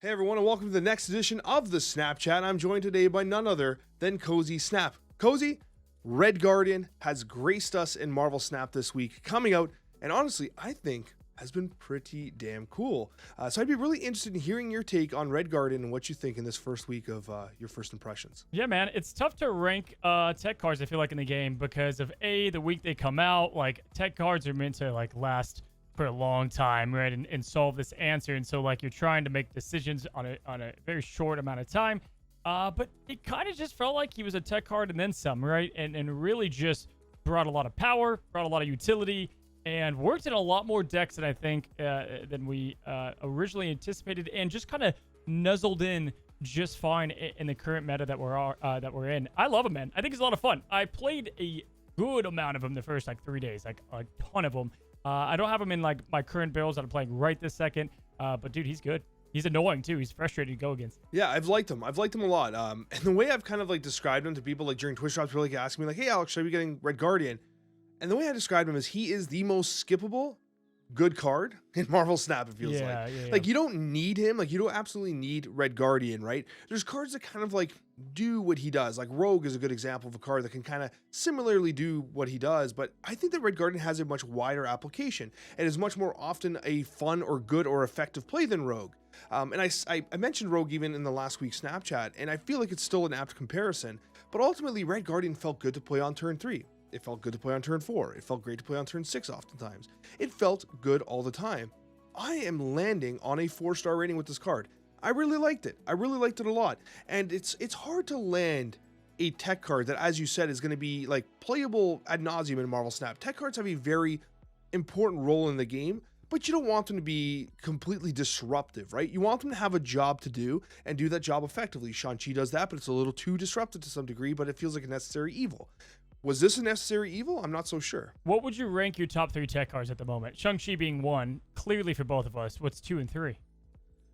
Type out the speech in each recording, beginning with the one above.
Hey everyone, and welcome to the next edition of the Snapchat. I'm joined today by none other than Cozy Snap. Cozy, Red Guardian has graced us in Marvel Snap this week, coming out, and honestly, I think has been pretty damn cool. So I'd be really interested in hearing your take on Red Guardian and what you think in this first week of your first impressions. Yeah, man, it's tough to rank tech cards, I feel like, in the game because of the week they come out. Like, tech cards are meant to last for a long time, right, and solve this answer, and so you're trying to make decisions on a very short amount of time, but it kind of just felt like he was a tech card and then some, right, and really just brought a lot of power, brought a lot of utility, and worked in a lot more decks than I think than we originally anticipated, and just kind of nuzzled in just fine in the current meta that we're in. I love him, man. I think he's a lot of fun. I played a good amount of him the first 3 days, a ton of them. I don't have him in my current builds that I'm playing right this second, but dude, he's good. He's annoying too. He's frustrating to go against. Yeah, I've liked him. I've liked him a lot. And the way I've kind of described him to people during Twitch drops, were asking me hey Alex, should I be getting Red Guardian? And the way I described him is he is the most skippable good card in Marvel Snap, it feels like. You don't need him. You don't absolutely need Red Guardian, right? There's cards that kind of do what he does. Rogue is a good example of a card that can kind of similarly do what he does, but I think that Red Guardian has a much wider application and is much more often a fun or good or effective play than Rogue. And I mentioned Rogue even in the last week's Snapchat, and I feel like it's still an apt comparison, but ultimately Red Guardian felt good to play on turn 3. It felt good to play on turn 4. It felt great to play on turn 6 oftentimes. It felt good all the time. I am landing on a 4-star rating with this card. I really liked it. I really liked it a lot. And it's hard to land a tech card that, as you said, is going to be playable ad nauseum in Marvel Snap. Tech cards have a very important role in the game, but you don't want them to be completely disruptive, right? You want them to have a job to do and do that job effectively. Shang-Chi does that, but it's a little too disruptive to some degree, but it feels like a necessary evil. Was this a necessary evil? I'm not so sure. What would you rank your top 3 tech cards at the moment? Shang-Chi being 1, clearly for both of us. What's 2 and 3?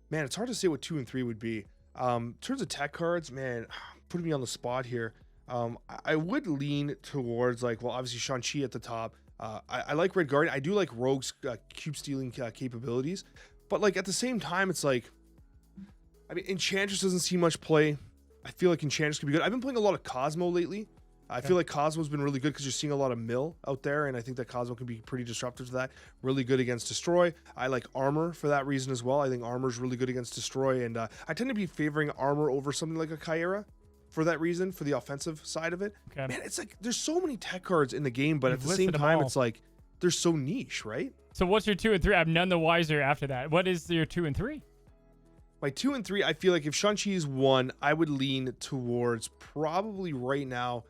Man, it's hard to say what 2 and 3 would be. In terms of tech cards, man, putting me on the spot here. I would lean towards obviously Shang-Chi at the top. I like Red Guardian. I do like Rogue's cube stealing capabilities, but at the same time, it's Enchantress doesn't see much play. I feel like Enchantress could be good. I've been playing a lot of Cosmo lately. I feel like Cosmo's been really good because you're seeing a lot of mill out there, and I think that Cosmo can be pretty disruptive to that. Really good against Destroy. I like Armor for that reason as well. I think Armor's really good against Destroy, and I tend to be favoring Armor over something like a Kyera for that reason, for the offensive side of it. Okay. Man, it's there's so many tech cards in the game, but at the same time, it's they're so niche, right? So what's your 2 and 3? I'm none the wiser after that. What is your 2 and 3? My 2 and 3, I feel like if Shang-Chi is 1, I would lean towards probably right now.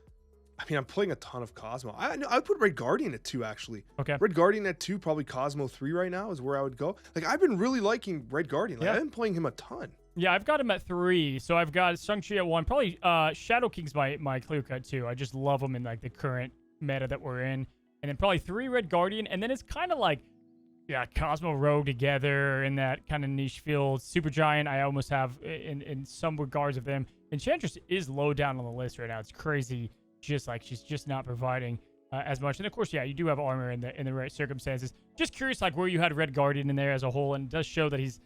I'm playing a ton of Cosmo. I would put Red Guardian at 2, actually. Okay. Red Guardian at 2, probably Cosmo 3 right now is where I would go. I've been really liking Red Guardian. I've been playing him a ton. Yeah, I've got him at 3. So I've got Shang-Chi at 1. Probably Shadow King's my clear cut too. I just love him in the current meta that we're in. And then probably 3 Red Guardian. And then it's kind of Cosmo Rogue together in that kind of niche field. Super Giant, I almost have in some regards of them. Enchantress is low down on the list right now. It's crazy. Just she's just not providing as much, and of course, you do have Armor in the right circumstances. Just curious, where you had Red Guardian in there as a whole, and it does show that he's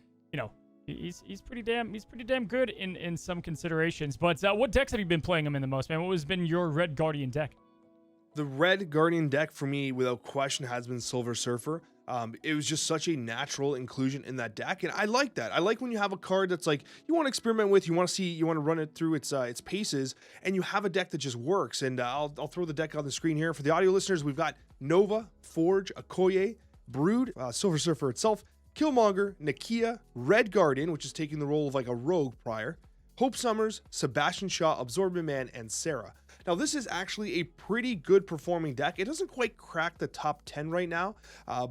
pretty damn good in some considerations. But what decks have you been playing him in the most, man? What has been your Red Guardian deck? The Red Guardian deck for me, without question, has been Silver Surfer. It was just such a natural inclusion in that deck, and I like that. I like when you have a card that's you want to experiment with, you want to run it through its paces, and you have a deck that just works. And I'll throw the deck on the screen here for the audio listeners. We've got Nova, Forge, Okoye, Brood, Silver Surfer itself, Killmonger, Nakia, Red Guardian, which is taking the role of a rogue prior, Hope Summers, Sebastian Shaw, Absorbent Man, and Sarah. Now, this is actually a pretty good performing deck. It doesn't quite crack the top 10 right now,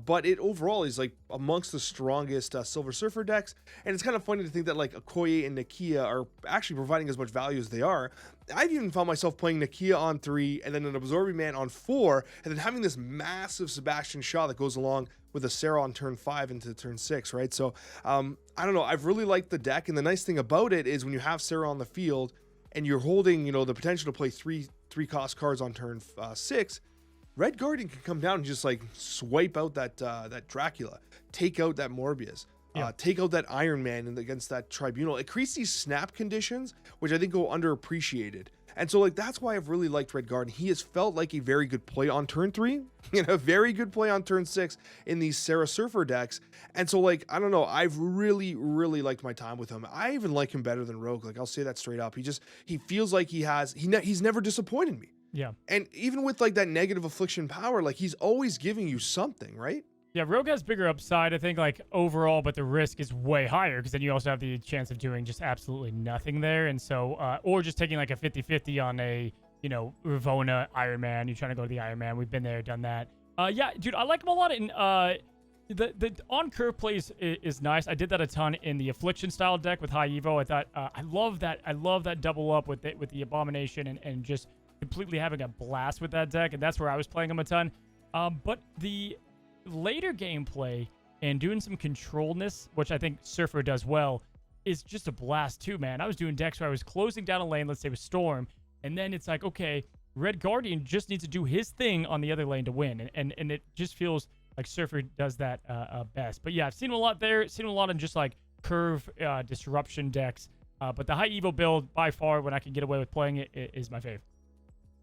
but it overall is amongst the strongest Silver Surfer decks. And it's kind of funny to think that Okoye and Nakia are actually providing as much value as they are. I've even found myself playing Nakia on 3 and then an Absorbing Man on 4, and then having this massive Sebastian Shaw that goes along with a Sarah on turn 5 into turn 6, right? So, I don't know. I've really liked the deck, and the nice thing about it is when you have Sarah on the field and you're holding, the potential to play three cost cards on turn 6, Red Guardian can come down and just swipe out that Dracula, take out that Morbius. Yeah. take out that Iron Man against that Tribunal. It creates these snap conditions, which I think go underappreciated. And so, like, that's why I've really liked Red Guardian. He has felt like a very good play on turn 3, and a very good play on turn 6 in these Sarah Surfer decks. And so, like, I don't know, I've really, really liked my time with him. I even like him better than Rogue. Like, I'll say that straight up. He feels like he's never disappointed me. Yeah. And even with, like, that negative affliction power, like, he's always giving you something, right? Yeah, Rogue has bigger upside, I think, like, overall, but the risk is way higher because then you also have the chance of doing just absolutely nothing there. And so, or just taking like a 50-50 on a, Ravonna Iron Man. You're trying to go to the Iron Man. We've been there, done that. Yeah, dude, I like him a lot. And the on-curve plays is nice. I did that a ton in the Affliction style deck with High Evo. I thought, I love that double up with the Abomination and just completely having a blast with that deck. And that's where I was playing him a ton. But the later gameplay and doing some controlledness, which I think Surfer does well, is just a blast too, man. I was doing decks where I was closing down a lane, let's say with Storm, and then it's like, okay, Red Guardian just needs to do his thing on the other lane to win, and it just feels like Surfer does that best. But yeah, I've seen him a lot there, seen him a lot in just like curve disruption decks, but the High Evo build, by far, when I can get away with playing it, is my fave.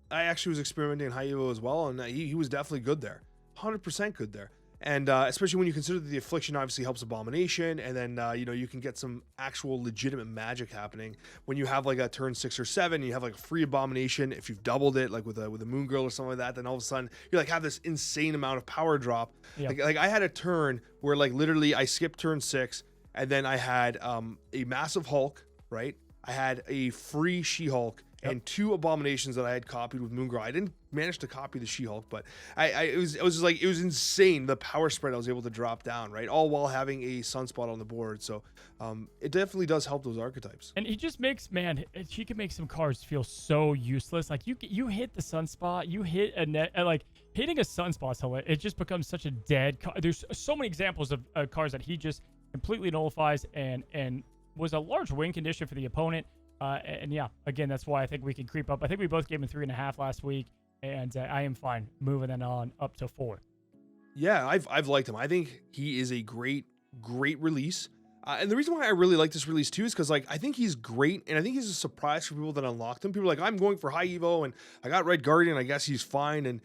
I actually was experimenting in High Evo as well, and he was definitely good there. 100% good there. And especially when you consider that the Affliction obviously helps Abomination, and then you can get some actual legitimate magic happening when you have like a turn 6 or 7. You have like a free Abomination. If you've doubled it, like with a Moon Girl or something like that, then all of a sudden you like have this insane amount of power drop. Yep. Like I had a turn where like literally I skipped turn 6, and then I had a massive Hulk, right? I had a free She-Hulk. Yep. And 2 Abominations that I had copied with Moon Girl. I didn't manage to copy the She-Hulk, but it was just like, it was insane, the power spread I was able to drop down, right? All while having a Sunspot on the board. So it definitely does help those archetypes. And he just makes, man, he can make some cards feel so useless. Like you hit the Sunspot, you hit a net, like hitting a Sunspot's hilarious. It just becomes such a dead card. There's so many examples of cards that he just completely nullifies and was a large win condition for the opponent. And yeah, again, that's why I think we can creep up. I think we both gave him 3.5 last week, and I am fine moving that on up to 4. Yeah, I've liked him. I think he is a great release. And the reason why I really like this release too is because like I think he's great, and I think he's a surprise for people that unlocked him. People are like, I'm going for High Evo, and I got Red Guardian. I guess he's fine.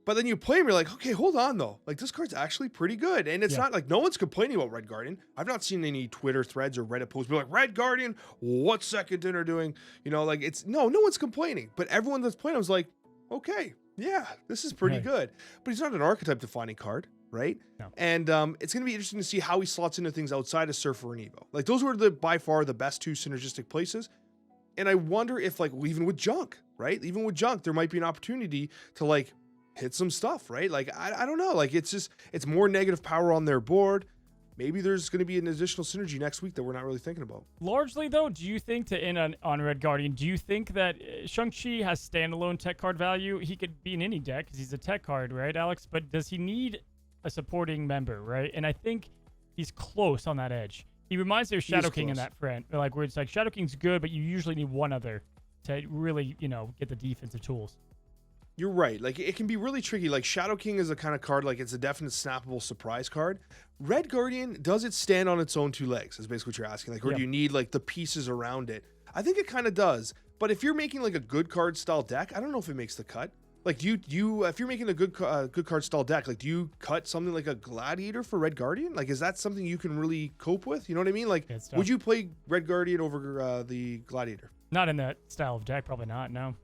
But then you play him, you're like, okay, hold on though. Like this card's actually pretty good. And it's not like no one's complaining about Red Guardian. I've not seen any Twitter threads or Reddit posts be like, Red Guardian, what's Second Dinner doing? Like it's no one's complaining. But everyone that's playing was like, okay, yeah, this is pretty good. But he's not an archetype defining card, right? No. And it's gonna be interesting to see how he slots into things outside of Surfer and Evo. Like those were by far the best 2 synergistic places. And I wonder if like even with Junk, right? Even with Junk, there might be an opportunity to like hit some stuff, right? Like, I don't know. Like, it's more negative power on their board. Maybe there's going to be an additional synergy next week that we're not really thinking about. Largely, though, do you think, to end on Red Guardian, do you think that Shang-Chi has standalone tech card value? He could be in any deck because he's a tech card, right, Alex? But does he need a supporting member, right? And I think he's close on that edge. He reminds me of Shadow King in that front, like where it's like Shadow King's good, but you usually need one other to really, get the defensive tools. You're right. Like it can be really tricky. Like Shadow King is a kind of card, like it's a definite snappable surprise card. Red Guardian, does it stand on its own 2 legs? Is basically what you're asking. Like, or do you need like the pieces around it? I think it kind of does. But if you're making like a good card style deck, I don't know if it makes the cut. Like, do you if you're making a good card style deck, like, do you cut something like a Gladiator for Red Guardian? Like, is that something you can really cope with? You know what I mean? Like, would you play Red Guardian over the Gladiator? Not in that style of deck, probably not. No.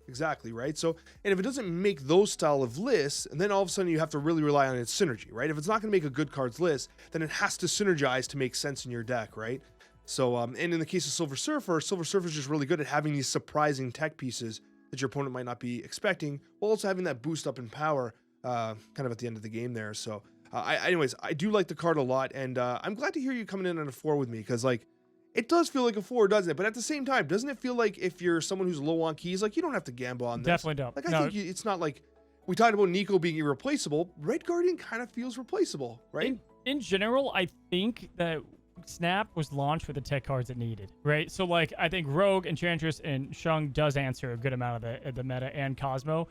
Exactly, right? So, and if it doesn't make those style of lists, and then all of a sudden you have to really rely on its synergy, right? If it's not going to make a good cards list, then it has to synergize to make sense in your deck, right? So, and in the case of Silver Surfer is just really good at having these surprising tech pieces that your opponent might not be expecting, while also having that boost up in power kind of at the end of the game there. So, anyways, I do like the card a lot, and I'm glad to hear you coming in on a 4 with me, because, like, it does feel like a 4, doesn't it? But at the same time, doesn't it feel like if you're someone who's low on keys, like, you don't have to gamble on this? Definitely don't. Like, I think it's not like, we talked about Nico being irreplaceable. Red Guardian kind of feels replaceable, right? In general, I think that Snap was launched with the tech cards it needed, right? So, like, I think Rogue, Enchantress, and Shung does answer a good amount of the meta, and Cosmo.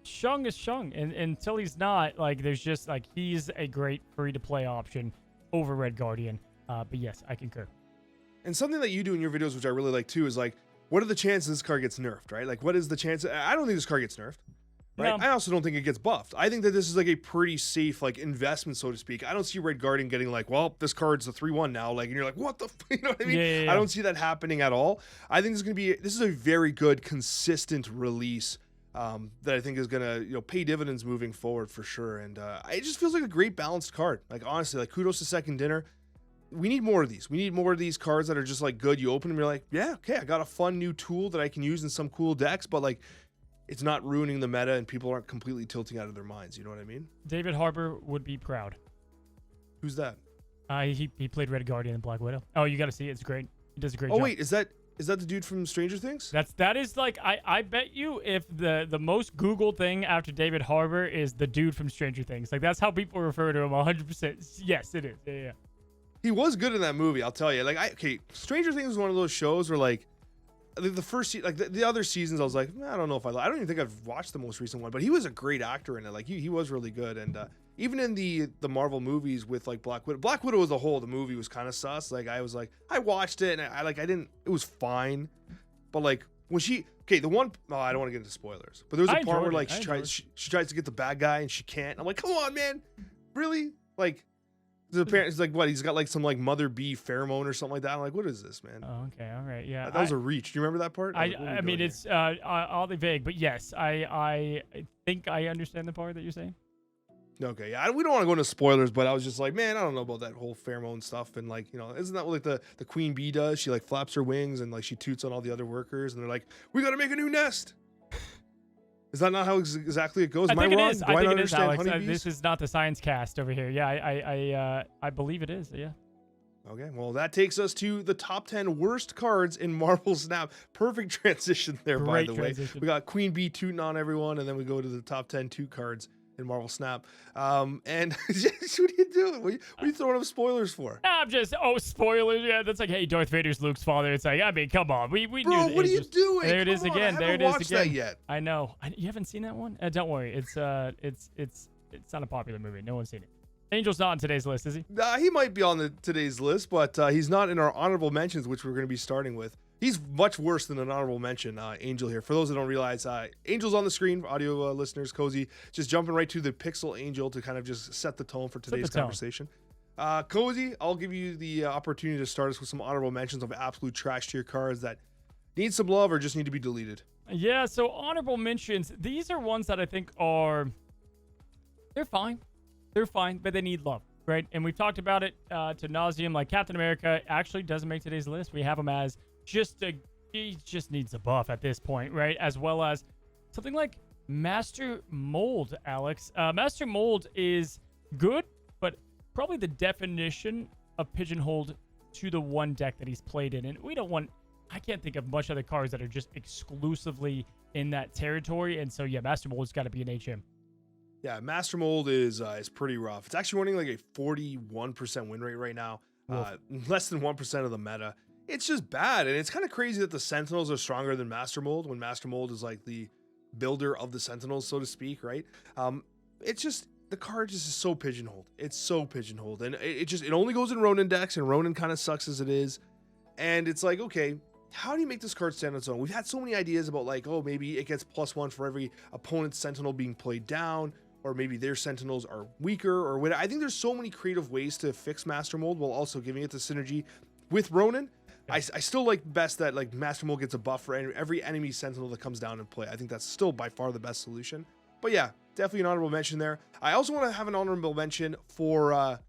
Shung is Shung, and until he's not, like, there's just, like, he's a great free-to-play option. over Red Guardian. But yes, I concur. And something that you do in your videos, which I really like too, is like, what are the chances this card gets nerfed, right? Like, what is the chance? I don't think this card gets nerfed, right? No. I also don't think it gets buffed. I think that this is like a pretty safe, like, investment, so to speak. I don't see Red Guardian getting like, well, this card's a 3/1 now, like, and you're like, what the, you know what I mean? Yeah. I don't see that happening at all. I think this is a very good, consistent release that I think is gonna, pay dividends moving forward for sure. And it just feels like a great balanced card. Like, honestly, like, kudos to Second Dinner. We need more of these. We need more of these cards that are just like good. You open them, you're like, yeah, okay, I got a fun new tool that I can use in some cool decks, but like, it's not ruining the meta and people aren't completely tilting out of their minds. You know what I mean? David Harbour would be proud. Who's that? He played Red Guardian and Black Widow. Oh, you got to see it. It's great. He does a great job. Oh wait, is that the dude from Stranger Things? That is like, I bet you if the most Googled thing after David Harbour is the dude from Stranger Things. Like, that's how people refer to him 100%. Yes, it is. Yeah. He was good in that movie, I'll tell you. Like, Stranger Things is one of those shows where, like, the first like the other seasons, I was like, I don't know if I don't even think I've watched the most recent one, but he was a great actor in it. Like, he was really good. And even in the Marvel movies with like Black Widow as a whole, the movie was kind of sus. Like, I was like, I watched it and I didn't, it was fine, but like when I don't want to get into spoilers, but there was a part where like she tries to get the bad guy and she can't. I'm like, come on, man, really? Like, the parents like, what, he's got like some like mother bee pheromone or something like that. I'm like, what is this, man? Oh, okay, all right, yeah. That was a reach. Do you remember that part? I mean, it's oddly vague, but yes, I think I understand the part that you're saying. Okay, yeah, we don't want to go into spoilers, but I was just like, man, I don't know about that whole pheromone stuff. And like, isn't that what like the queen bee does? She like flaps her wings and like she toots on all the other workers, and they're like, we got to make a new nest. Is that not how exactly it goes? I think it is. Do I not understand Alex. honeybees? This is not the science cast over here. Yeah, I believe it is. Yeah. Okay, well, that takes us to the top 10 worst cards in Marvel Snap. Perfect transition there, by the way. We got Queen Bee tooting on everyone, and then we go to the top 10 toot cards in Marvel Snap. And what are you doing? What are you throwing up spoilers for? I'm just, spoilers. Yeah, that's like, hey, Darth Vader's Luke's father. It's like, I mean, come on. We Bro, knew what are you doing? There it is again. There it is again. I haven't watched that yet. I know. You haven't seen that one? Don't worry. It's not a popular movie. No one's seen it. Angel's not on today's list, is he? He might be on today's list, but he's not in our honorable mentions, which we're going to be starting with. He's much worse than an honorable mention, Angel here. For those that don't realize, Angel's on the screen, audio listeners, Cozy, just jumping right to the Pixel Angel to kind of just set the tone for today's conversation. Cozy, I'll give you the opportunity to start us with some honorable mentions of absolute trash tier cards that need some love or just need to be deleted. Yeah, so honorable mentions, these are ones that I think they're fine. They're fine, but they need love, right? And we've talked about it to nauseum. Like, Captain America actually doesn't make today's list. We have him as he just needs a buff at this point, right? As well as something like Master Mold, Alex. Master Mold is good, but probably the definition of pigeonholed to the one deck that he's played in. And I can't think of much other cards that are just exclusively in that territory. And so, yeah, Master Mold's got to be an HM. Yeah, Master Mold is pretty rough. It's actually running like a 41% win rate right now. Less than 1% of the meta. It's just bad, and it's kind of crazy that the Sentinels are stronger than Master Mold when Master Mold is like the builder of the Sentinels, so to speak, right? It's just, the card just is so pigeonholed. It's so pigeonholed, and it only goes in Ronin decks, and Ronin kind of sucks as it is. And it's like, okay, how do you make this card stand on its own? We've had so many ideas about like, oh, maybe it gets +1 for every opponent's Sentinel being played down, or maybe their Sentinels are weaker, or whatever. I think there's so many creative ways to fix Master Mold while also giving it the synergy with Ronin. I still like best that like Master Mold gets a buff for every enemy Sentinel that comes down and play. I think that's still by far the best solution. But yeah, definitely an honorable mention there. I also want to have an honorable mention for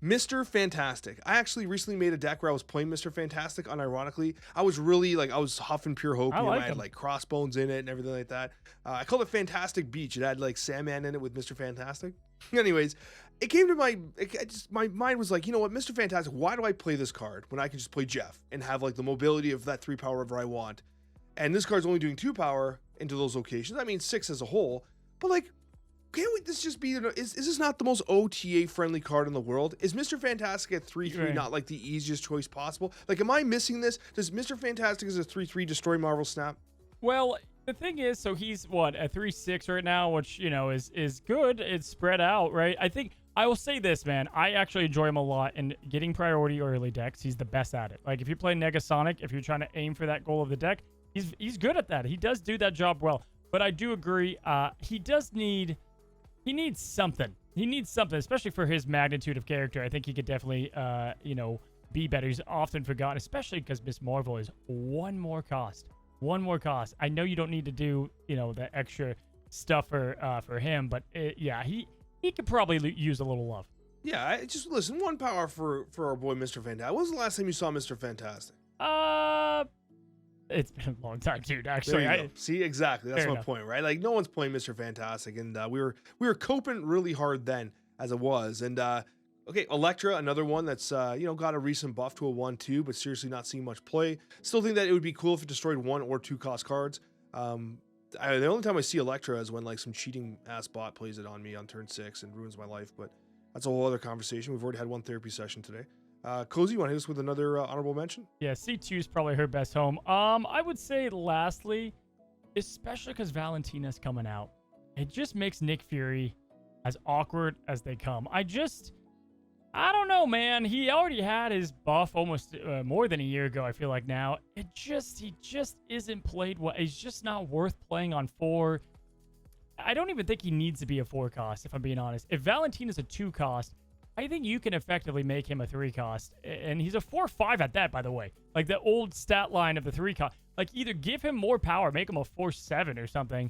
Mr. Fantastic. I actually recently made a deck where I was playing Mr. Fantastic unironically. I was really like, I was huffing pure hope. I had like crossbones in it and everything like that. I called it Fantastic Beach. It had like Sandman in it with Mr. Fantastic. Anyways, it came to my mind was like, you know what, Mr. Fantastic, why do I play this card when I can just play Jeff and have like the mobility of that 3 power wherever I want? And this card's only doing 2 power into those locations. I mean, 6 as a whole, but like, can't this just be, is this not the most OTA friendly card in the world? Is Mr. Fantastic at 3/3 not like the easiest choice possible? Like, am I missing this? Does Mr. Fantastic as a 3/3 destroy Marvel Snap? Well, the thing is, so he's what, at 3/6 right now, which, is good. It's spread out, right? I think I will say this, man. I actually enjoy him a lot in getting priority early decks. He's the best at it. Like if you play Negasonic, if you're trying to aim for that goal of the deck, he's good at that. He does do that job well. But I do agree, he needs something. He needs something, especially for his magnitude of character. I think he could definitely, be better. He's often forgotten, especially because Miss Marvel is one more cost. One more cost. I know you don't need to do, the extra stuff for him, but he could probably use a little love. Yeah, just listen. One power for our boy Mr. Fantastic. When was the last time you saw Mr. Fantastic? It's been a long time, dude. There Actually, you go. See, exactly. That's Fair my enough. point, right? Like no one's playing Mr. Fantastic, and we were coping really hard then as it was. And okay, Elektra, another one that's got a recent buff to a 1/2, but seriously not seeing much play. Still think that it would be cool if it destroyed 1 or 2 cost cards. The only time I see Elektra is when like some cheating ass bot plays it on me on turn 6 and ruins my life, but that's a whole other conversation. We've already had one therapy session today. Cozy, you want to hit us with another honorable mention? Yeah, C2 is probably her best home. I would say lastly, especially because Valentina's coming out, it just makes Nick Fury as awkward as they come. I don't know, man. He already had his buff almost more than a year ago, I feel like now. He just isn't played well. He's just not worth playing on 4. I don't even think he needs to be a 4 cost, if I'm being honest. If Valentina's a 2 cost, I think you can effectively make him a 3 cost. And he's a 4/5 at that, by the way. Like the old stat line of the 3 cost. Like either give him more power, make him a 4/7 or something,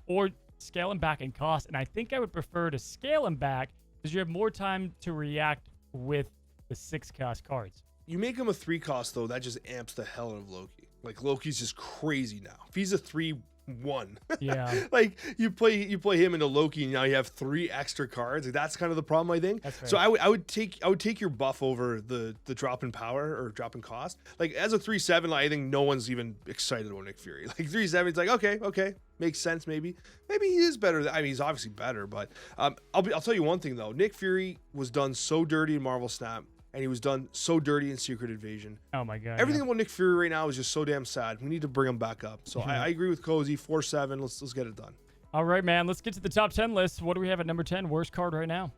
or scale him back in cost. And I think I would prefer to scale him back because you have more time to react with the 6 cost cards. You make him a 3 cost though, that just amps the hell out of Loki. Like Loki's just crazy now. If he's a 3/1, Yeah. like you play him into Loki and now you have 3 extra cards. Like, that's kind of the problem, I think. That's fair. So I would take your buff over the drop in power or drop in cost. Like as a 3/7, I think no one's even excited about Nick Fury. Like 3/7, it's like okay, makes sense. Maybe he is better. I mean, he's obviously better, but I'll tell you one thing though. Nick Fury was done so dirty in Marvel Snap, and he was done so dirty in Secret Invasion. Oh my god. Everything about Nick Fury right now is just so damn sad. We need to bring him back up. So I agree with Cozy. 4/7. Let's get it done. All right, man. Let's get to the top 10 list. What do we have at number 10? Worst card right now?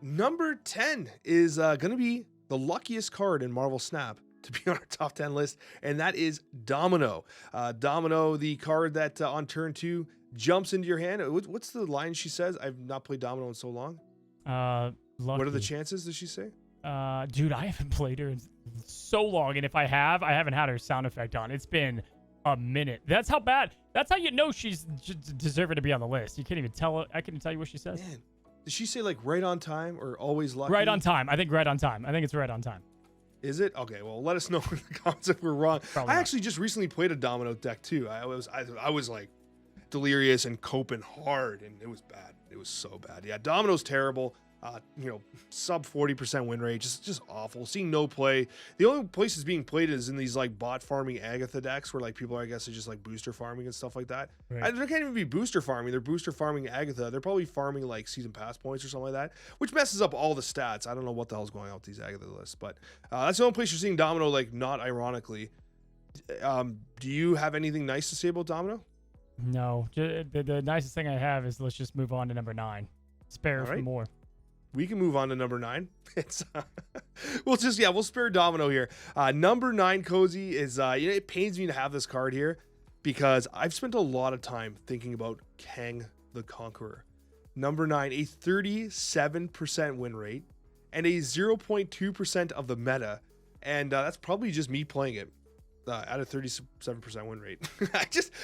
Number 10 is going to be the luckiest card in Marvel Snap to be on our top 10 list, and that is Domino. Domino, the card that on turn 2 jumps into your hand. What's the line she says? I've not played Domino in so long. Lucky. What are the chances, does she say? Dude, I haven't played her in so long, and if I haven't had her sound effect on. It's been a minute. That's how bad. That's how you know she's deserving to be on the list. You can't even tell. I can't even tell you what she says. Man, does she say like right on time or always lucky? Right on time. I think right on time. I think it's right on time. Is it? Okay, well, let us know in the comments if we're wrong. Probably I not. actually just recently played a Domino deck too. I was like delirious and coping hard, and it was bad. It was so bad. Yeah, Domino's terrible. Sub 40% win rate, just awful. Seeing no play. The only places being played is in these like bot farming Agatha decks where like people are, I guess, are just like booster farming and stuff like that. Right. They can't even be booster farming. They're booster farming Agatha. They're probably farming like season pass points or something like that, which messes up all the stats. I don't know what the hell's going on with these Agatha lists, but that's the only place you're seeing Domino, like not ironically. Do you have anything nice to say about Domino? No. The nicest thing I have is let's just move on to number 9. Spare All for right. more. We can move on to number 9. It's we'll spare Domino here. Number 9, Cozy, is it pains me to have this card here because I've spent a lot of time thinking about Kang the Conqueror. Number 9, a 37% win rate and a 0.2% of the meta, and that's probably just me playing it. At a 37% win rate.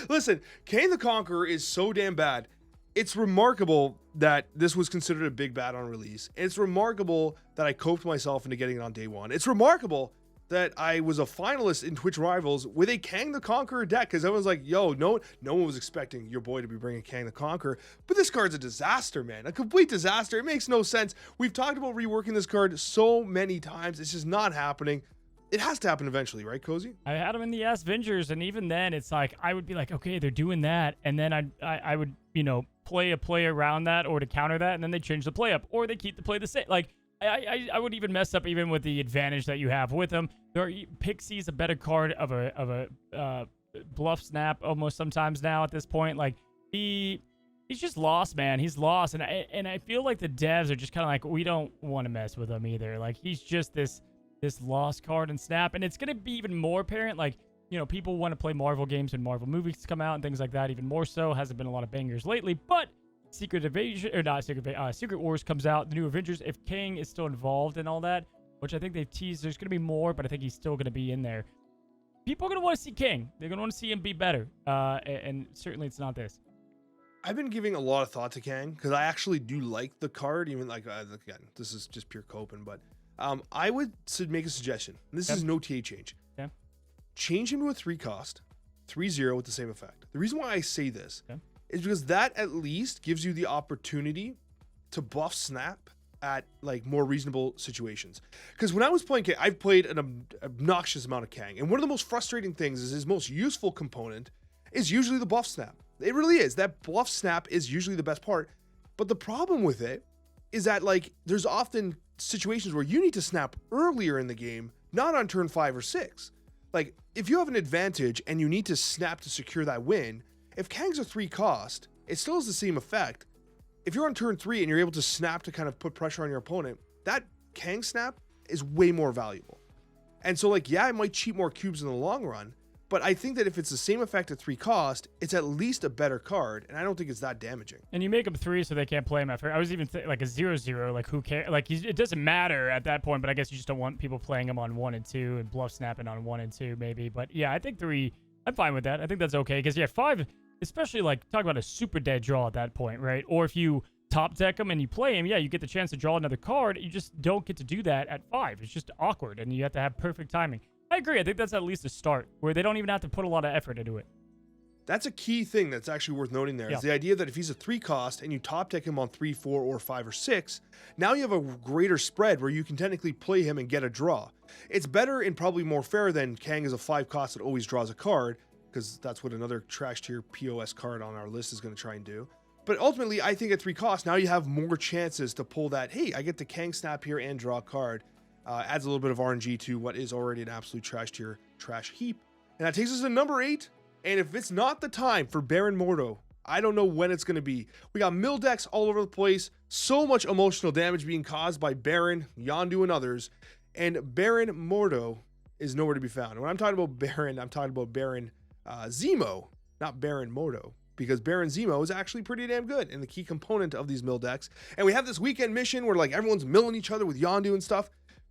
Listen, Kang the Conqueror is so damn bad. It's remarkable that this was considered a big bad on release. It's remarkable that I coped myself into getting it on day 1. It's remarkable that I was a finalist in Twitch Rivals with a Kang the Conqueror deck because everyone's like, yo, no one was expecting your boy to be bringing Kang the Conqueror. But this card's a disaster, man. A complete disaster. It makes no sense. We've talked about reworking this card so many times. It's just not happening. It has to happen eventually, right, Cozy? I had them in the Avengers, and even then, it's like I would be like, okay, they're doing that, and then I would play a play around that or to counter that, and then they change the play up, or they keep the play the same. Like I would even mess up even with the advantage that you have with them. Pixie's a better card of a bluff snap almost sometimes now at this point. Like he He's just lost, man. He's lost, and I feel like the devs are just kind of like, we don't want to mess with him either. Like, he's just this lost card in Snap, and it's gonna be even more apparent. Like, you know, people want to play Marvel games when Marvel movies come out and things like that. Even more so, hasn't been a lot of bangers lately. But Secret Wars comes out, the new Avengers. If Kang is still involved in all that, which I think they've teased, there's gonna be more, but I think he's still gonna be in there. People are gonna want to see Kang. They're gonna want to see him be better. And certainly it's not this. I've been giving a lot of thought to Kang because I actually do like the card. Even like again, this is just pure coping, but I would make a suggestion. This is no TA change. Okay. Change him to a 3 cost, 3/0 with the same effect. The reason why I say this is because that at least gives you the opportunity to buff Snap at like more reasonable situations. Because when I was playing Kang, I've played an obnoxious amount of Kang, and one of the most frustrating things is his most useful component is usually the buff Snap. It really is. That buff Snap is usually the best part. But the problem with it is that like there's often situations where you need to snap earlier in the game, not on turn 5 or 6. Like if you have an advantage and you need to snap to secure that win, if Kang's a 3 cost, it still has the same effect. If you're on turn 3 and you're able to snap to kind of put pressure on your opponent, that Kang snap is way more valuable. And so like, yeah, it might cheat more cubes in the long run, but I think that if it's the same effect at 3 cost, it's at least a better card, and I don't think it's that damaging. And you make them 3 so they can't play him after. I was even like a 0/0, like who cares? Like it doesn't matter at that point, but I guess you just don't want people playing him on 1 and 2 and bluff snapping on 1 and 2 maybe. But yeah, I think 3, I'm fine with that. I think that's okay because yeah, 5, especially like talk about a super dead draw at that point, right? Or if you top deck him and you play him, yeah, you get the chance to draw another card. You just don't get to do that at 5. It's just awkward, and you have to have perfect timing. I agree. I think that's at least a start where they don't even have to put a lot of effort into it. That's a key thing that's actually worth noting there. Is the idea that if he's a 3 cost and you top deck him on 3, 4, or 5 or 6, now you have a greater spread where you can technically play him and get a draw. It's better and probably more fair than Kang is a 5 cost that always draws a card, because that's what another trash tier POS card on our list is going to try and do. But ultimately, I think at 3 costs, now you have more chances to pull that, hey, I get the Kang snap here and draw a card. Adds a little bit of RNG to what is already an absolute trash tier trash heap. And that takes us to number 8. And if it's not the time for Baron Mordo, I don't know when it's going to be. We got mill decks all over the place. So much emotional damage being caused by Baron, Yondu, and others. And Baron Mordo is nowhere to be found. And when I'm talking about Baron, I'm talking about Baron Zemo, not Baron Mordo. Because Baron Zemo is actually pretty damn good and the key component of these mill decks. And we have this weekend mission where like everyone's milling each other with Yondu and stuff.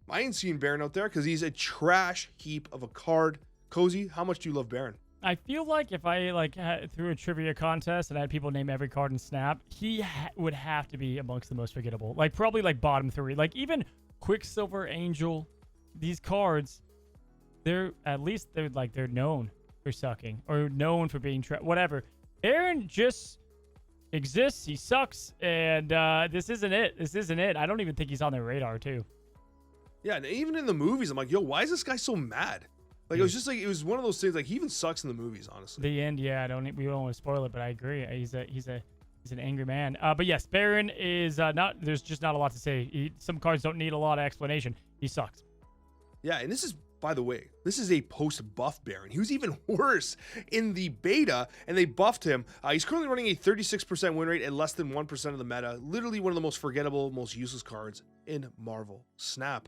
I ain't seeing Baron out there because he's a trash heap of a card. Cozy, how much do you love Baron? I feel like if I like threw a trivia contest and I had people name every card in Snap, he would have to be amongst the most forgettable. Like probably like bottom 3. Like even Quicksilver, Angel, these cards, they're known for sucking or known for being whatever. Baron just exists. He sucks, and this isn't it. This isn't it. I don't even think he's on their radar too. Yeah, and even in the movies, I'm like, yo, why is this guy so mad? Like, it was just like, it was one of those things, like, he even sucks in the movies, honestly. The end, yeah, we don't want to spoil it, but I agree. He's an angry man. But yes, Baron is there's just not a lot to say. Some cards don't need a lot of explanation. He sucks. Yeah, and this is, by the way, this is a post-buff Baron. He was even worse in the beta, and they buffed him. He's currently running a 36% win rate and less than 1% of the meta. Literally one of the most forgettable, most useless cards in Marvel Snap.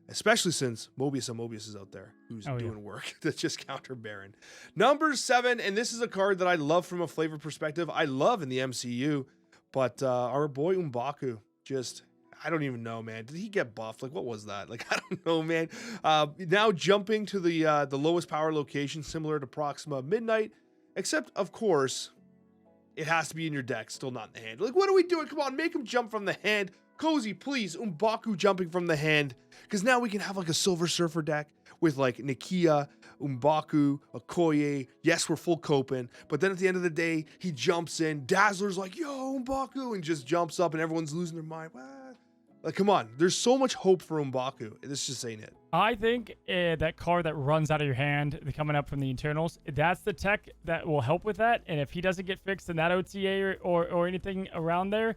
Especially since Mobius and Mobius is out there who's doing work to just counter Baron. Number 7, and this is a card that I love from a flavor perspective. I love in the MCU, but our boy M'Baku just... I don't even know, man. Did he get buffed? Like, what was that? Like, I don't know, man. Now jumping to the lowest power location, similar to Proxima Midnight, except, of course, it has to be in your deck, still not in the hand. Like, what are we doing? Come on, make him jump from the hand. Cozy, please, M'Baku jumping from the hand. Because now we can have, like, a Silver Surfer deck with, like, Nakia, M'Baku, Okoye. Yes, we're full coping. But then at the end of the day, he jumps in. Dazzler's like, yo, M'Baku, and just jumps up, and everyone's losing their mind. What? Like, come on. There's so much hope for M'Baku. This just ain't it. I think that card that runs out of your hand, coming up from the internals, that's the tech that will help with that. And if he doesn't get fixed in that OTA or anything around there,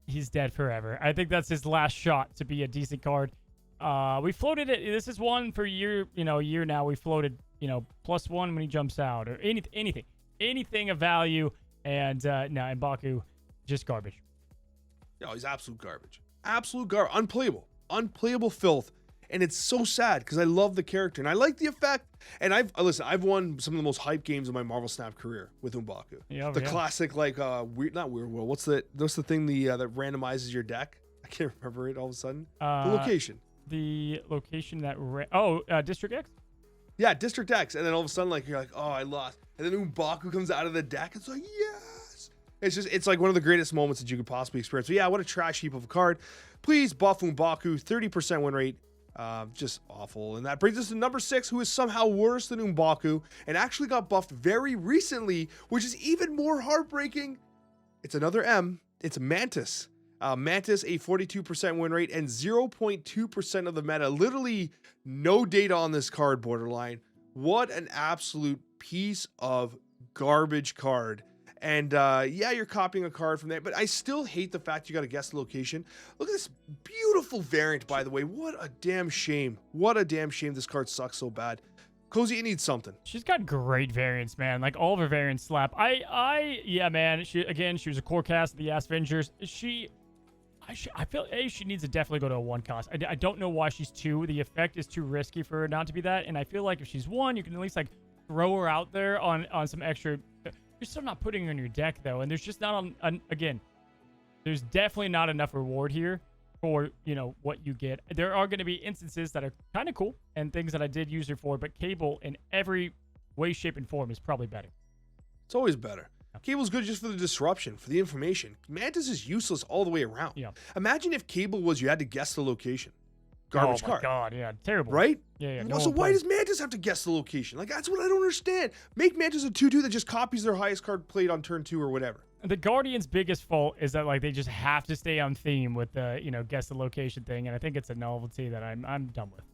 he's dead forever. I think that's his last shot to be a decent card. We floated it. This is one for a year now. We floated, +1 when he jumps out or anything of value. And no, M'Baku just garbage. Yo, he's absolute garbage. Absolute garbage. Unplayable. Unplayable filth. And it's so sad because I love the character and I like the effect. And I've won some of the most hype games of my Marvel Snap career with M'Baku. Yeah, the classic, like, not Weird World. What's the thing that randomizes your deck? I can't remember it all of a sudden. The location. The location that District X? Yeah, District X. And then all of a sudden, like, you're like, oh, I lost. And then M'Baku comes out of the deck. It's like, yes. It's like one of the greatest moments that you could possibly experience. So yeah, what a trash heap of a card. Please buff M'Baku, 30% win rate. Just awful. And that brings us to number 6, who is somehow worse than M'Baku and actually got buffed very recently, which is even more heartbreaking. It's another M. It's Mantis. Mantis, a 42% win rate and 0.2% of the meta. Literally no data on this card, borderline. What an absolute piece of garbage card. And yeah, you're copying a card from there, but I still hate the fact you got to guess the location. Look at this beautiful variant, by the way. What a damn shame. What a damn shame this card sucks so bad. Cozy, it needs something. She's got great variants, man. Like, all of her variants slap. Yeah, man. She was a core cast of the Ass Avengers. I feel she needs to definitely go to a 1 cost. I don't know why she's 2. The effect is too risky for her not to be that. And I feel like if she's 1, you can at least like throw her out there on some extra. You're still not putting her in your deck though, and there's just not again. There's definitely not enough reward here for what you get. There are going to be instances that are kind of cool and things that I did use her for, but Cable in every way, shape, and form is probably better. It's always better. Cable's good just for the disruption, for the information. Mantis is useless all the way around. Yeah. Imagine if Cable was you had to guess the location. Garbage card. Oh my god, yeah, terrible. Right? Yeah. So why does Mantis have to guess the location? Like, that's what I don't understand. Make Mantis a 2/2 that just copies their highest card played on turn 2 or whatever. The Guardians' biggest fault is that like they just have to stay on theme with the guess the location thing, and I think it's a novelty that I'm done with.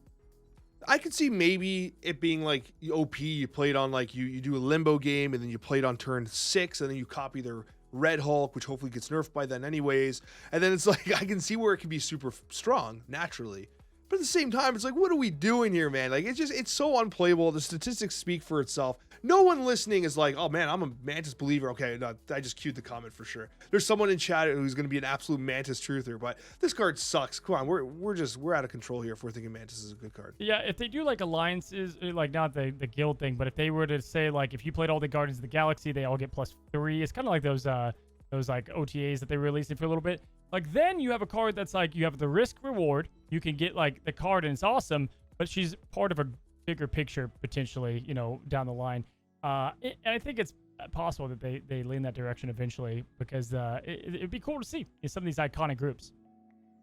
I could see maybe it being like OP. You played on like you do a limbo game and then you played on turn 6 and then you copy their Red Hulk, which hopefully gets nerfed by then anyways. And then it's like I can see where it can be super strong naturally. But at the same time, it's like, what are we doing here, man? Like, it's so unplayable. The statistics speak for itself. No one listening is like, oh man, I'm a Mantis believer. Okay, no, I just queued the comment for sure. There's someone in chat who's going to be an absolute Mantis truther, but this card sucks. Come on, we're out of control here if we're thinking Mantis is a good card. Yeah, if they do like alliances, like not the guild thing, but if they were to say like if you played all the Guardians of the Galaxy, they all get +3. It's kind of like those like OTAs that they were releasing for a little bit. Like then you have a card that's like you have the risk reward. You can get like the card and it's awesome, but she's part of a bigger picture potentially, down the line. And I think it's possible that they lean that direction eventually because it'd be cool to see in some of these iconic groups.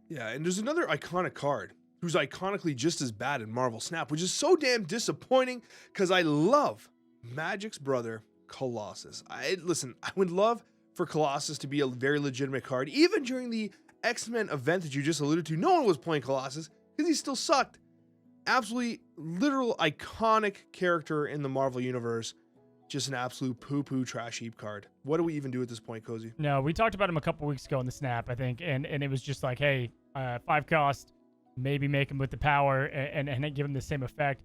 Yeah, and there's another iconic card who's iconically just as bad in Marvel Snap, which is so damn disappointing because I love Magic's brother, Colossus. I would love for Colossus to be a very legitimate card. Even during the X-Men event that you just alluded to, no one was playing Colossus because he still sucked. Absolutely literal iconic character in the Marvel universe. Just an absolute poo-poo trash heap card. What do we even do at this point, Cozy? No, we talked about him a couple weeks ago in the Snap, I think, and it was just like, hey, 5 cost, maybe make him with the power and give him the same effect.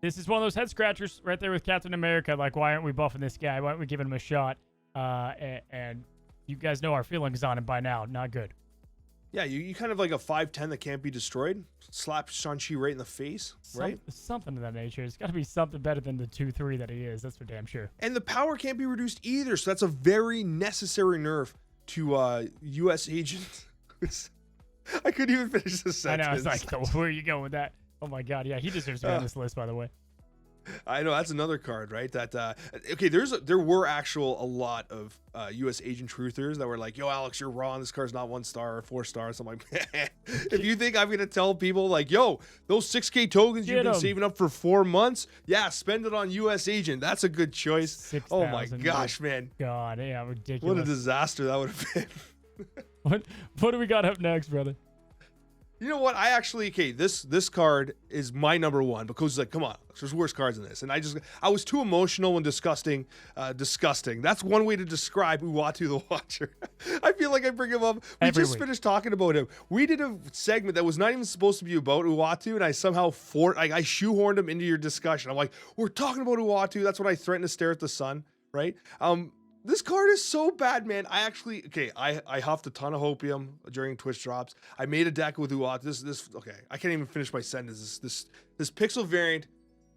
This is one of those head scratchers right there with Captain America. Like, why aren't we buffing this guy? Why aren't we giving him a shot? And you guys know our feelings on him by now. Not good. Yeah, you kind of like a 5/10 that can't be destroyed. Slap Shang-Chi right in the face, right? Something of that nature. It's got to be something better than the 2/3 that he is. That's for damn sure. And the power can't be reduced either, so that's a very necessary nerf to U.S. agents. I couldn't even finish the sentence. I know. It's like, where are you going with that? Oh my god, yeah, he deserves to be on this list, by the way. I know that's another card, right? That okay, there were a lot of U.S. agent truthers that were like, "Yo, Alex, you're wrong. This card's not 1 star or 4 stars." So I'm like, if you think I'm gonna tell people like, "Yo, those 6K tokens you've been saving up for 4 months, yeah, spend it on U.S. agent. That's a good choice." 6, oh my gosh, man! God, yeah, ridiculous. What a disaster that would have been. What do we got up next, brother? You know what? This card is my number 1 because it's like, come on, there's worse cards than this. And I was too emotional and disgusting. That's one way to describe Uatu the Watcher. I feel like I bring him up. We just finished talking about him. We did a segment that was not even supposed to be about Uatu, and I somehow I shoehorned him into your discussion. I'm like, we're talking about Uatu. That's when I threatened to stare at the sun, right? This card is so bad, man. I huffed a ton of hopium during Twitch drops. I made a deck with Uatu. Okay, I can't even finish my sentence. This pixel variant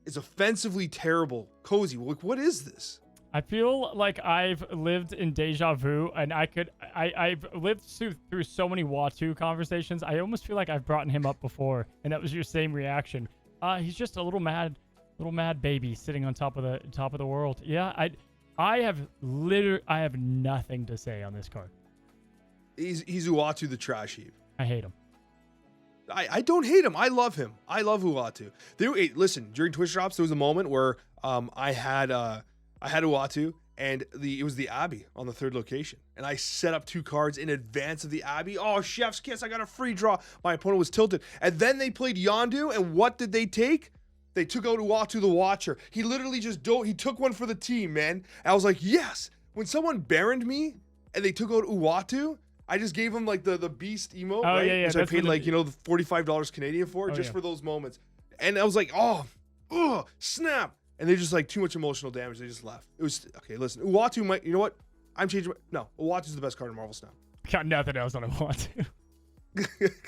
is offensively terrible. Cozy, like, what is this? I feel like I've lived in deja vu, and I've lived through so many Uatu conversations. I almost feel like I've brought him up before, and that was your same reaction. He's just a little mad baby sitting on top of the world. Yeah, I have nothing to say on this card. He's Uatu the trash heap. I hate him. I don't hate him. I love him. I love Uatu. Listen, during Twitch drops, there was a moment where I had Uatu, and it was the Abbey on the third location, and I set up 2 cards in advance of the Abbey. Oh, chef's kiss! I got a free draw. My opponent was tilted, and then they played Yondu, and what did they take? They took out Uatu the Watcher. He literally he took one for the team, man. And I was like, yes. When someone baroned me and they took out Uatu, I just gave him like the beast emote, right? Yeah. Which I paid like, the $45 Canadian for for those moments. And I was like, oh, snap. And they just like too much emotional damage. They just left. It was, okay, listen, Uatu might, you know what? I'm changing no, Uatu's the best card in Marvel Snap. Got nothing else on Uatu.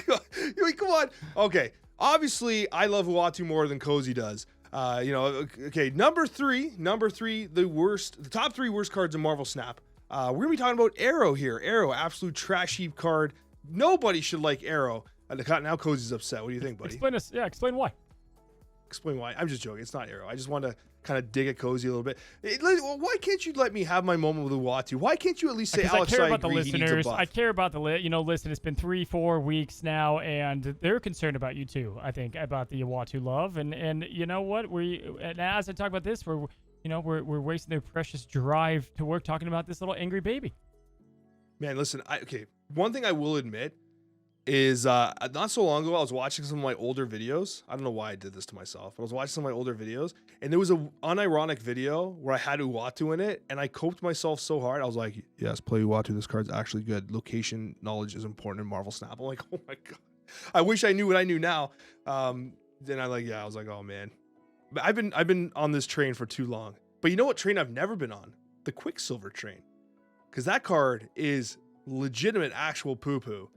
Come on. Okay. Obviously, I love Uatu more than Cozy does. Okay, number three, the top 3 worst cards in Marvel Snap. We're gonna be talking about Arrow here. Arrow, absolute trash heap card. Nobody should like Arrow. Now Cozy's upset. What do you think, buddy? Explain why. Explain why. I'm just joking. It's not Arrow. I just want to kind of dig at Cozy a little bit. Why can't you let me have my moment with Uatu? Why can't you at least say, Alex, I care about the agree, listeners. I care about the listen, it's been 3-4 weeks now, and they're concerned about you too. I think about the Uatu love, and you know what? And as I talk about this, we're wasting their precious drive to work talking about this little angry baby. Man, listen. One thing I will admit is not so long ago I was watching some of my older videos. I don't know why I did this to myself, but I was watching some of my older videos, and there was a unironic video where I had Uatu in it, and I coped myself so hard. I was like, yes, play Uatu. This card's actually good. Location knowledge is important in Marvel Snap. I'm like, oh my god, I wish I knew what I knew now. Then I was like, oh man. But I've been on this train for too long. But you know what train I've never been on? The Quicksilver train. Because that card is legitimate actual poo-poo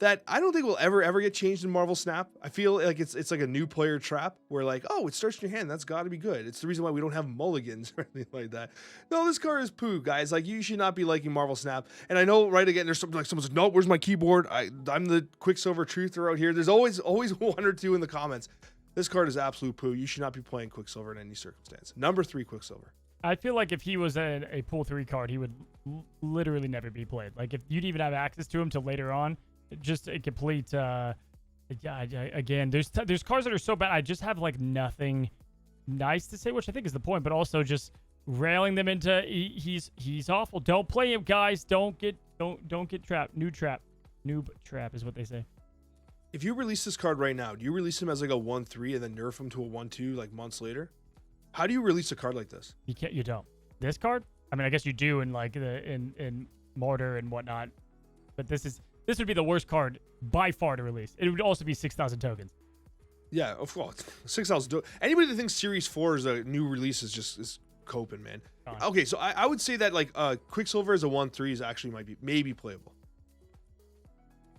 that I don't think will ever get changed in Marvel Snap. I feel like it's like a new player trap where like, oh, it starts in your hand. That's got to be good. It's the reason why we don't have mulligans or anything like that. No, this card is poo, guys. Like, you should not be liking Marvel Snap. And I know, right, again, there's something like someone's like, no, where's my keyboard? I'm the Quicksilver truther out here. There's always 1 or 2 in the comments. This card is absolute poo. You should not be playing Quicksilver in any circumstance. Number 3, Quicksilver. I feel like if he was a pool 3 card, he would literally never be played. Like, if you'd even have access to him till later on, just a complete again, there's cards that are so bad I just have like nothing nice to say, which I think is the point, but also just railing them into he's awful. Don't play him, guys. Don't get trapped. Noob trap is what they say. If you release this card right now, do you release him as like a 1-3 and then nerf him to a 1-2 like months later? How do you release a card like this? You don't. This card? I mean, I guess you do in like in Mortar and whatnot, but this would be the worst card by far to release. It would also be 6,000 tokens. Yeah, of course. 6,000. Anybody that thinks Series 4 is a new release is coping, man. Okay, so I would say that like Quicksilver as a 1-3 is actually maybe playable.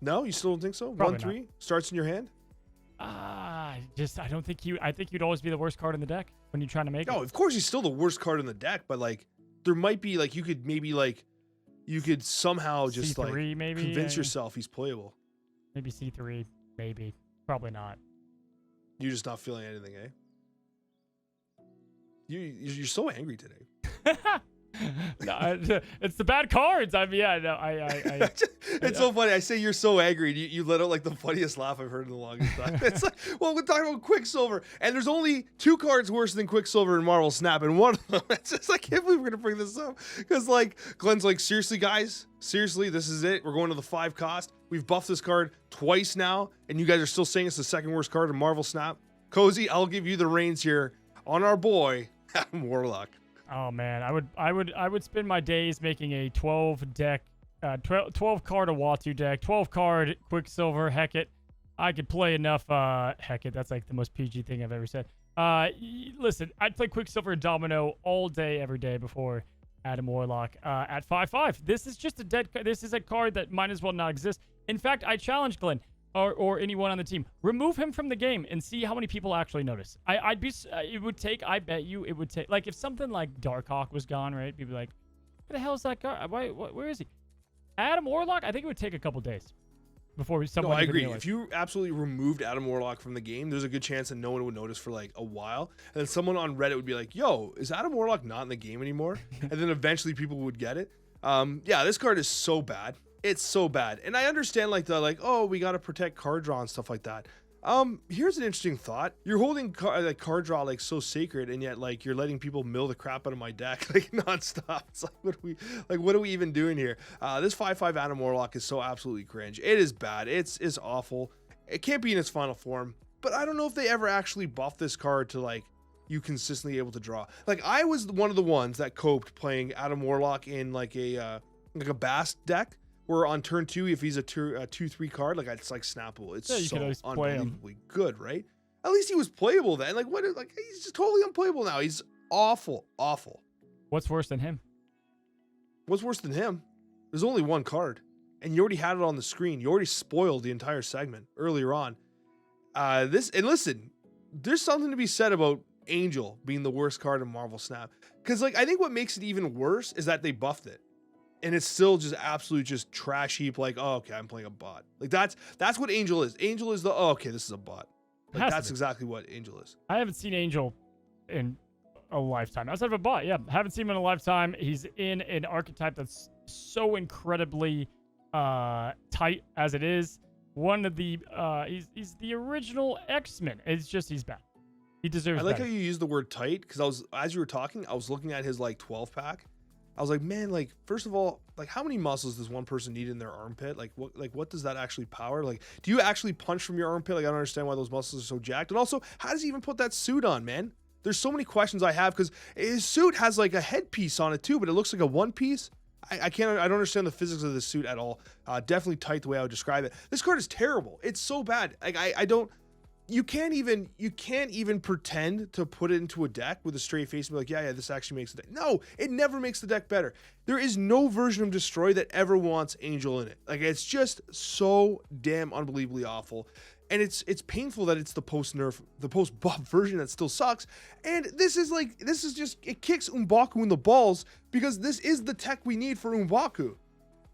No, you still don't think so? 1-3 starts in your hand. I don't think I think you'd always be the worst card in the deck when you're trying to make it. No, of course he's still the worst card in the deck, but like there might be like you could somehow just C3 like maybe, convince yourself he's playable. Maybe C3, maybe. Probably not. You're just not feeling anything, eh? You're so angry today. No, it's the bad cards. I mean, yeah, no, it's so funny. I say you're so angry. You let out like the funniest laugh I've heard in the longest time. It's like, well, we're talking about Quicksilver, and there's only 2 cards worse than Quicksilver in Marvel Snap, and one of them, it's just, I can't believe we're gonna bring this up because like Glenn's like, seriously, guys, seriously, this is it. We're going to the 5 cost. We've buffed this card twice now, and you guys are still saying it's the 2nd worst card in Marvel Snap. Cozy, I'll give you the reins here on our boy Warlock. Oh man, I would spend my days making a 12 card Uatu deck, 12 card Quicksilver. Heck it, I could play enough. Heck it, that's like the most PG thing I've ever said. Listen, I'd play Quicksilver and Domino all day, every day before Adam Warlock at 5/5. This is just a dead. This is a card that might as well not exist. In fact, I challenge Glenn or anyone on the team, remove him from the game and see how many people actually notice. I'd be. It would take. I bet you it would take. Like if something like Darkhawk was gone, right? People be like, "What the hell is that card? Where is he?" Adam Warlock. I think it would take a couple days before someone. No, I agree. Realized. If you absolutely removed Adam Warlock from the game, there's a good chance that no one would notice for like a while. And then someone on Reddit would be like, yo, is Adam Warlock not in the game anymore? And then eventually people would get it. Yeah, this card is so bad. It's so bad. And I understand oh, we got to protect card draw and stuff like that. Here's an interesting thought. You're holding card draw like so sacred, and yet like you're letting people mill the crap out of my deck like nonstop. It's like what are we even doing here? This 5/5 Adam Warlock is so absolutely cringe. It is bad. It's awful. It can't be in its final form. But I don't know if they ever actually buffed this card to like you consistently able to draw. Like I was one of the ones that coped playing Adam Warlock in like a Bast deck. Where on turn 2, if he's a 2/3 card, like it's like snappable. It's so unbelievably good, right? At least he was playable then. Like what? Like he's just totally unplayable now. He's awful. What's worse than him? What's worse than him? There's only one card, and you already had it on the screen. You already spoiled the entire segment earlier on. Listen, there's something to be said about Angel being the worst card in Marvel Snap, because like I think what makes it even worse is that they buffed it. And it's still just absolute just trash heap. Like, oh, okay, I'm playing a bot. Like that's what Angel is. Angel is okay, this is a bot. Like that's exactly what Angel is. I haven't seen Angel in a lifetime. Outside of a bot, yeah, haven't seen him in a lifetime. He's in an archetype that's so incredibly tight as it is. One of the he's the original X-Men. It's just he's bad. He deserves. I like better. how you use the word tight because as you were talking, I was looking at his like 12 pack. I was like, man, like, first of all, like, how many muscles does one person need in their armpit? What does that actually power? Like, do you actually punch from your armpit? Like, I don't understand why those muscles are so jacked. And also, how does he even put that suit on, man? There's so many questions I have because his suit has like a headpiece on it too, but it looks like a one piece. I don't understand the physics of this suit at all. Definitely tight the way I would describe it. This card is terrible. It's so bad. Like, you can't even pretend to put it into a deck with a straight face and be like, yeah, this actually makes the deck. No, it never makes the deck better. There is no version of Destroy that ever wants Angel in it. Like, it's just so damn unbelievably awful. And it's painful that it's the post-nerf, the post-buff version that still sucks. And this is just, it kicks M'Baku in the balls because this is the tech we need for M'Baku.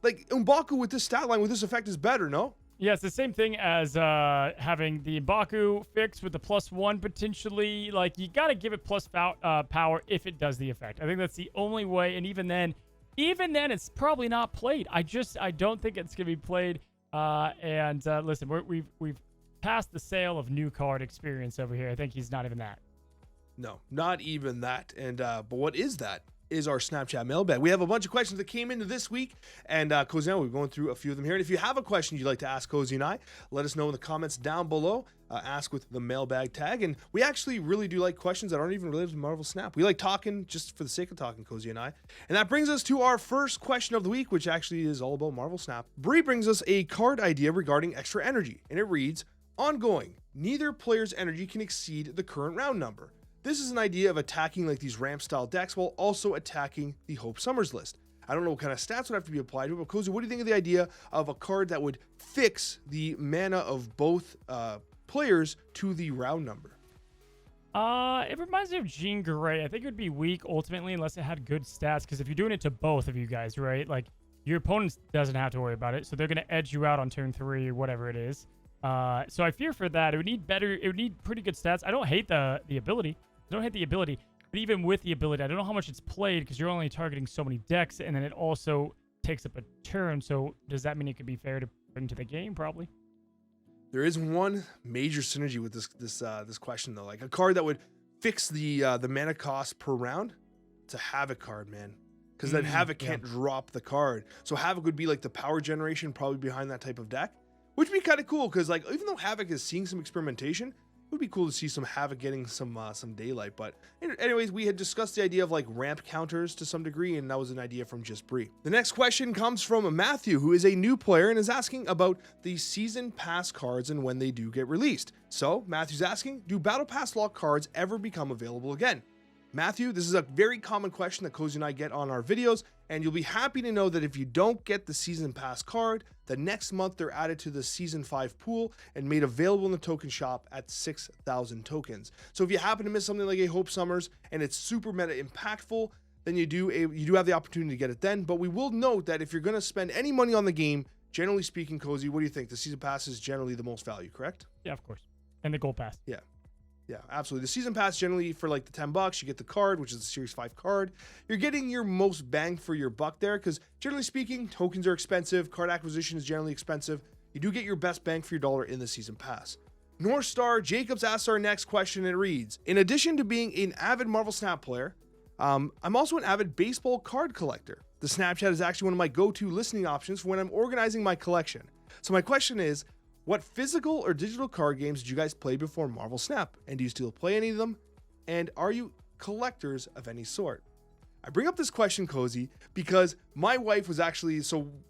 Like, M'Baku with this stat line, with this effect is better, no? Yeah, it's the same thing as having the M'Baku fix with the +1 potentially. Like, you got to give it plus power if it does the effect. I think that's the only way. And even then, it's probably not played. I don't think it's going to be played. Listen, we've passed the sale of new card experience over here. I think he's not even that. No, not even that. And but what is that? Is our Snapchat mailbag. We have a bunch of questions that came into this week, and Coccia, we're going through a few of them here. And if you have a question you'd like to ask Coccia and I, let us know in the comments down below. Ask with the mailbag tag. And we actually really do like questions that aren't even related to Marvel Snap. We like talking just for the sake of talking, Coccia and I. And that brings us to our first question of the week, which actually is all about Marvel Snap. Bree brings us a card idea regarding extra energy, and it reads, ongoing, neither player's energy can exceed the current round number. This is an idea of attacking like these ramp style decks while also attacking the Hope Summers list. I don't know what kind of stats would have to be applied to it, but Coccia, what do you think of the idea of a card that would fix the mana of both players to the round number? It reminds me of Jean Grey. I think it would be weak ultimately unless it had good stats, because if you're doing it to both of you guys, right? Like, your opponent doesn't have to worry about it, so they're going to edge you out on turn 3 or whatever it is. So I fear for that. It would need pretty good stats. I don't hate the ability. I don't hate the ability, but even with the ability, I don't know how much it's played because you're only targeting so many decks, and then it also takes up a turn. So does that mean it could be fair to bring to the game? Probably. There is one major synergy with this question though, like a card that would fix the mana cost per round. It's a Havoc card, man, because then Havoc can't drop the card. So Havoc would be like the power generation probably behind that type of deck, which would be kind of cool because like even though Havoc is seeing some experimentation, it would be cool to see some Havoc getting some daylight. But anyways, we had discussed the idea of like ramp counters to some degree, and that was an idea from Just Bree. The next question comes from Matthew, who is a new player and is asking about the season pass cards and when they do get released. So Matthew's asking, do battle pass lock cards ever become available again? Matthew, this is a very common question that Cozy and I get on our videos, and you'll be happy to know that if you don't get the season pass card, the next month they're added to the season 5 pool and made available in the token shop at 6,000 tokens. So if you happen to miss something like a Hope Summers and it's super meta impactful, then you do have the opportunity to get it then. But we will note that if you're going to spend any money on the game, generally speaking, Cozy, what do you think? The season pass is generally the most value, correct? Yeah, of course. And the gold pass. Yeah, absolutely. The season pass generally for like the $10, you get the card, which is the Series 5 card. You're getting your most bang for your buck there because generally speaking, tokens are expensive. Card acquisition is generally expensive. You do get your best bang for your dollar in the season pass. North Star Jacobs asks our next question. It reads, in addition to being an avid Marvel Snap player, I'm also an avid baseball card collector. The Snapchat is actually one of my go-to listening options for when I'm organizing my collection. So my question is, what physical or digital card games did you guys play before Marvel Snap? And do you still play any of them? And are you collectors of any sort? I bring up this question, Cozy, because my wife was actually,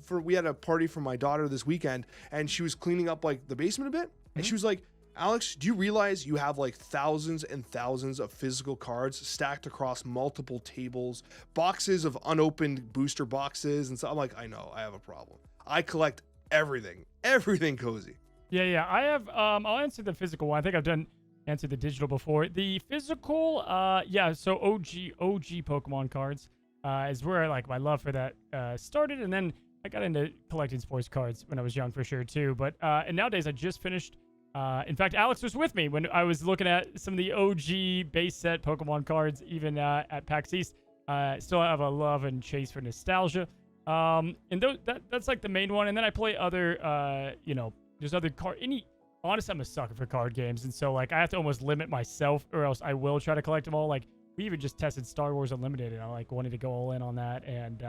we had a party for my daughter this weekend, and she was cleaning up like the basement a bit. And she was like, Alex, do you realize you have like thousands and thousands of physical cards stacked across multiple tables, boxes of unopened booster boxes? And so I'm like, I know, I have a problem. I collect everything, Cozy. Yeah. I have, I'll answer the physical one. I think I've answered the digital before. The physical, so OG Pokemon cards is where like my love for that started. And then I got into collecting sports cards when I was young for sure too. But, and nowadays I just finished, in fact, Alex was with me when I was looking at some of the OG base set Pokemon cards, even at PAX East. Still have a love and chase for nostalgia. And that's like the main one. And then I play other, there's other honestly, I'm a sucker for card games. And so like I have to almost limit myself or else I will try to collect them all. Like we even just tested Star Wars Unlimited and I like wanted to go all in on that. And,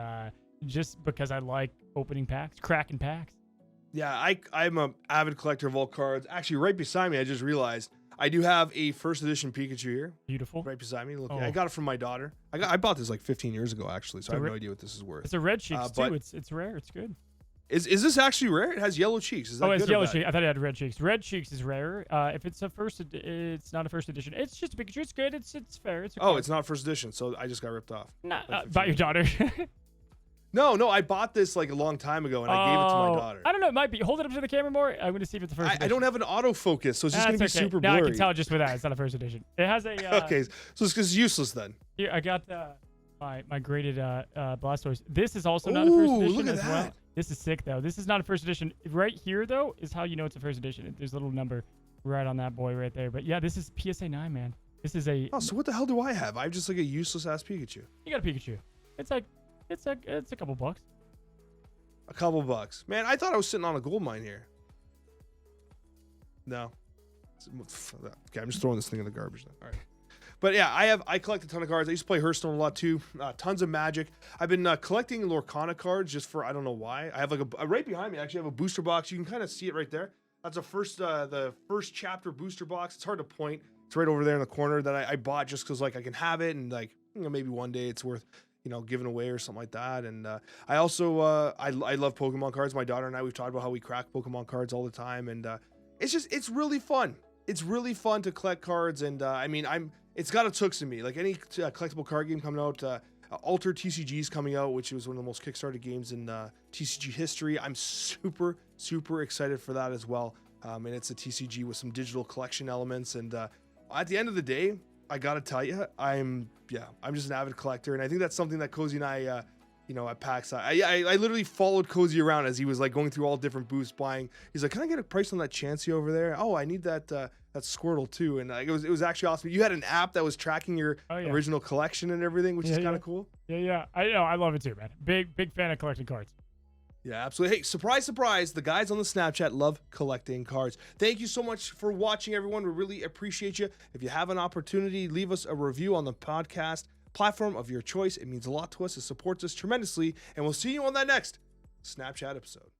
just because I like opening packs, cracking packs. Yeah, I'm an avid collector of all cards. Actually, right beside me, I just realized I do have a first edition Pikachu here. Beautiful. Right beside me. Look, I got it from my daughter. I bought this like 15 years ago, actually, so I have no idea what this is worth. It's a red cheeks too. It's rare. It's good. Is this actually rare? It has yellow cheeks. Is that good? It's yellow cheeks. I thought it had red cheeks. Red cheeks is rare. If it's it's not a first edition. It's just a Pikachu. It's good. It's fair. It's not first edition, so I just got ripped off. By your daughter. No, I bought this like a long time ago and I gave it to my daughter. I don't know. It might be. Hold it up to the camera more. I'm going to see if it's the first edition. I don't have an autofocus, so it's just going to be super blurry. Now I can tell just with that. It's not a first edition. It has a... okay, so it's useless then. Here, I got my graded Blastoise. This is also not a first edition look at as that. well. This is sick, though. This is not a first edition. Right here, though, is how you know it's a first edition. There's a little number right on that boy right there. But yeah, this is PSA 9, man. This is a... Oh, so what the hell do I have? I have just like a useless-ass Pikachu. You got a Pikachu. It's a couple bucks. A couple bucks. Man, I thought I was sitting on a gold mine here. No. Okay, I'm just throwing this thing in the garbage then. All right. But yeah, I collect a ton of cards. I used to play Hearthstone a lot too. Tons of Magic. I've been collecting Lorcana cards just for, I don't know why. I have like right behind me, actually, I have a booster box. You can kind of see it right there. That's the first chapter booster box. It's hard to point. It's right over there in the corner that I bought just because like I can have it and like, maybe one day it's worth giving away or something like that. And I also I love Pokemon cards. My daughter and I, we've talked about how we crack Pokemon cards all the time, and it's really fun. It's really fun to collect cards, and it's got its hooks in me. Like any collectible card game coming out, Alter TCG is coming out, which was one of the most kickstarted games in TCG history. I'm super excited for that as well. And it's a TCG with some digital collection elements, and at the end of the day, I gotta tell you, I'm just an avid collector, and I think that's something that Cozy and I, at PAX, I literally followed Cozy around as he was like going through all different booths buying. He's like, "Can I get a price on that Chansey over there? Oh, I need that Squirtle too." And it was actually awesome. You had an app that was tracking your original collection and everything, which is kind of cool. Yeah. I know. I love it too, man. Big fan of collecting cards. Yeah, absolutely. Hey, surprise, the guys on the Snapchat love collecting cards. Thank you so much for watching, everyone. We really appreciate you. If you have an opportunity, leave us a review on the podcast platform of your choice. It means a lot to us. It supports us tremendously. And we'll see you on that next Snapchat episode.